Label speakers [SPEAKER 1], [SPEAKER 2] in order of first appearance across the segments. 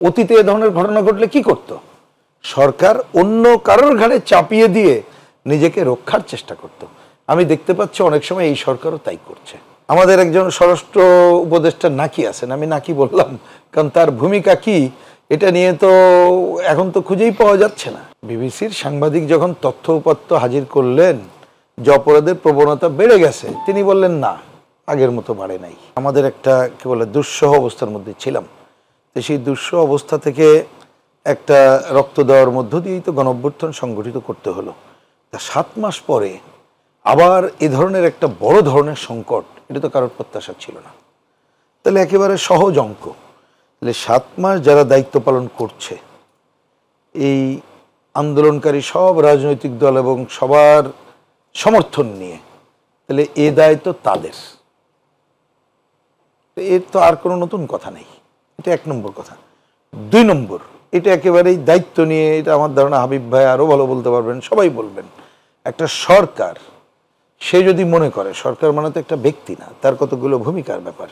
[SPEAKER 1] অতীতে এ ধরনের ঘটনা ঘটলে কি করত? সরকার অন্য কারোর ঘাড়ে চাপিয়ে দিয়ে নিজেকে রক্ষার চেষ্টা করত। আমি দেখতে পাচ্ছি অনেক সময় এই সরকারও তাই করছে। আমাদের একজন স্বরাষ্ট্র উপদেষ্টা নাকি আছেন, আমি নাকি বললাম কারণ তার ভূমিকা কি এটা নিয়ে তো এখন তো খুঁজেই পাওয়া যাচ্ছে না। বিবিসির সাংবাদিক যখন তথ্য উপাত্ত হাজির করলেন যে অপরাধের প্রবণতা বেড়ে গেছে, তিনি বললেন না, আগের মতো বাড়ে নাই। আমাদের একটা কি বলে দুঃসহ অবস্থার মধ্যে ছিলাম। তো সেই দুঃসহ অবস্থা থেকে একটা রক্ত দেওয়ার মধ্য দিয়েই তো গণঅভ্যুত্থান সংগঠিত করতে হলো। তা 7 মাস পরে আবার এ ধরনের একটা বড় ধরনের সংকট, এটা তো কারোর প্রত্যাশা ছিল না। তাহলে একেবারে সহজ অঙ্ক, তাহলে 7 মাস যারা দায়িত্ব পালন করছে, এই আন্দোলনকারী সব রাজনৈতিক দল এবং সবার সমর্থন নিয়ে, তাহলে এ দায়িত্ব তাদের। এর তো আর কোনো নতুন কথা নেই। এটা 1 নম্বর কথা। 2 নম্বর, এটা একেবারেই দায়িত্ব নিয়ে, এটা আমার ধারণা হাবিব ভাই আরও ভালো বলতে পারবেন, সবাই বলবেন। একটা সরকার, সে যদি মনে করে সরকার মানে তো একটা ব্যক্তি না, তার কতগুলো ভূমিকার ব্যাপার,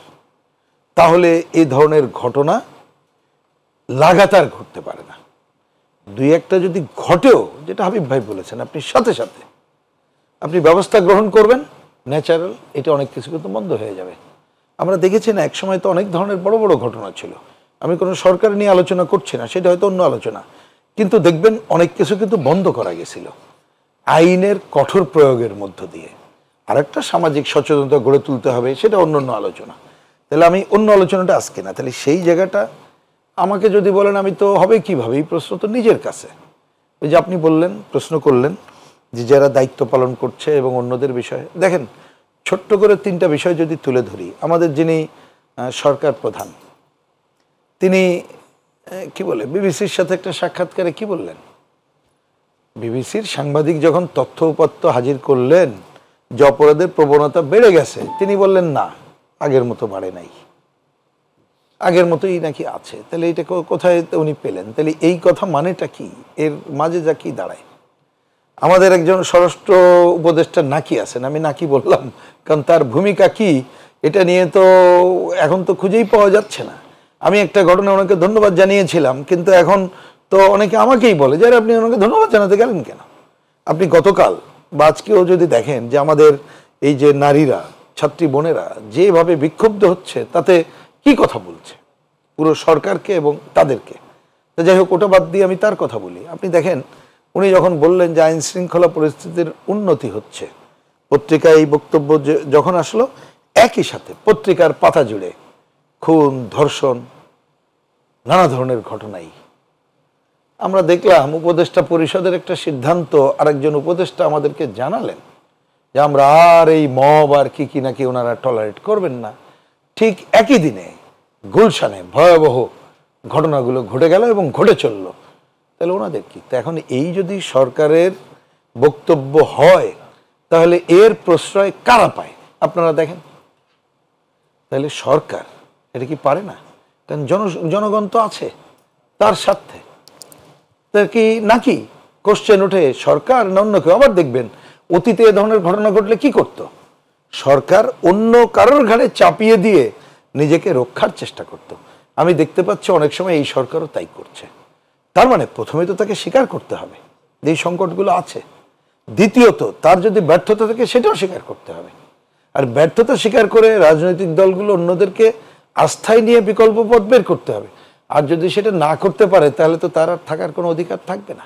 [SPEAKER 1] তাহলে এই ধরনের ঘটনা লাগাতার ঘটতে পারে না। 2-1টা যদি ঘটেও, যেটা হাবিব ভাই বলেছেন, আপনি সাথে সাথে আপনি ব্যবস্থা গ্রহণ করবেন, ন্যাচারাল, এটা অনেক কিছু কিন্তু বন্ধ হয়ে যাবে। আমরা দেখেছি না, একসময় তো অনেক ধরনের বড় বড় ঘটনা ছিল। আমি কোনো সরকার নিয়ে আলোচনা করছি না, সেটা হয়তো অন্য আলোচনা, কিন্তু দেখবেন অনেক কিছু কিন্তু বন্ধ করা গেছিল আইনের কঠোর প্রয়োগের মধ্য দিয়ে। আরেকটা সামাজিক সচেতনতা গড়ে তুলতে হবে, সেটা অন্য অন্য আলোচনা। তাহলে আমি অন্য আলোচনাটা আজকে না, তাহলে সেই জায়গাটা আমাকে যদি বলেন আমি তো হবে কিভাবে, এই প্রশ্ন তো নিজের কাছে। ওই যে আপনি বললেন, প্রশ্ন করলেন যে যারা দায়িত্ব পালন করছে এবং অন্যদের বিষয়ে, দেখেন ছোট্ট করে 3টা বিষয় যদি তুলে ধরি। আমাদের যিনি সরকার প্রধান, তিনি কি বলে বিবিসির সাথে একটা সাক্ষাৎকারে কি বললেন, বিবিসির সাংবাদিক যখন তথ্য উপাত্ত হাজির করলেন যে অপরাধের প্রবণতা বেড়ে গেছে, তিনি বললেন না, আগের মতো বাড়ে নাই, আগের মতোই নাকি আছে। তাহলে এটা কোথায় উনি পেলেন? তাহলে এই কথা মানেটা কি, এর মাঝে যা কি দাঁড়ায়? আমাদের একজন স্বরাষ্ট্র উপদেষ্টা নাকি আছেন, আমি নাকি বললাম কারণ তার ভূমিকা কি এটা নিয়ে তো এখন তো খুঁজেই পাওয়া যাচ্ছে না। আমি একটা ঘটনা ওনাকে ধন্যবাদ জানিয়েছিলাম, কিন্তু এখন তো অনেকে আমাকেই বলে যে আপনি ওনাকে ধন্যবাদ জানাতে গেলেন কেন? আপনি গতকাল বা আজকেও যদি দেখেন যে আমাদের এই যে নারীরা, ছাত্রী বোনেরা যেভাবে বিক্ষুব্ধ হচ্ছে, তাতে কি কথা বলছে পুরো সরকারকে এবং তাদেরকে। তো যাই হোক, ওটা বাদ দিয়ে আমি তার কথা বলি। আপনি দেখেন, উনি যখন বললেন যে আইন শৃঙ্খলা পরিস্থিতির উন্নতি হচ্ছে, পত্রিকায় এই বক্তব্য যখন আসলো, একই সাথে পত্রিকার পাতা জুড়ে খুন, ধর্ষণ, নানা ধরনের ঘটনাই আমরা দেখলাম। উপদেষ্টা পরিষদের একটা সিদ্ধান্ত আরেকজন উপদেষ্টা আমাদেরকে জানালেন যে আমরা আর এই মব আর কি নাকি ওনারা টলারেট করবেন না। ঠিক একই দিনে গুলশানে ভয়াবহ ঘটনাগুলো ঘটে গেল এবং ঘটে চলল। তাহলে ওনাদের কি? তো এখন এই যদি সরকারের বক্তব্য হয়, তাহলে এর প্রশ্রয় কারা পায় আপনারা দেখেন। তাহলে সরকার এটা কি পারে না? কারণ জনগণ তো আছে তার সাথে, তার কি নাকি কোশ্চেন ওঠে সরকার না অন্য কেউ? আবার দেখবেন অতীতে এ ধরনের ঘটনা ঘটলে কি করত? সরকার অন্য কারোর ঘাড়ে চাপিয়ে দিয়ে নিজেকে রক্ষার চেষ্টা করত। আমি দেখতে পাচ্ছি অনেক সময় এই সরকারও তাই করছে। তার মানে প্রথমে তো তাকে স্বীকার করতে হবে যে এই সংকটগুলো আছে, দ্বিতীয়ত তার যদি ব্যর্থতা থাকে সেটাও স্বীকার করতে হবে। আর ব্যর্থতা স্বীকার করে রাজনৈতিক দলগুলো অন্যদেরকে আস্থায় নিয়ে বিকল্প পথ বের করতে হবে। আর যদি সেটা না করতে পারে, তাহলে তো তার আর থাকার কোনো অধিকার থাকবে না।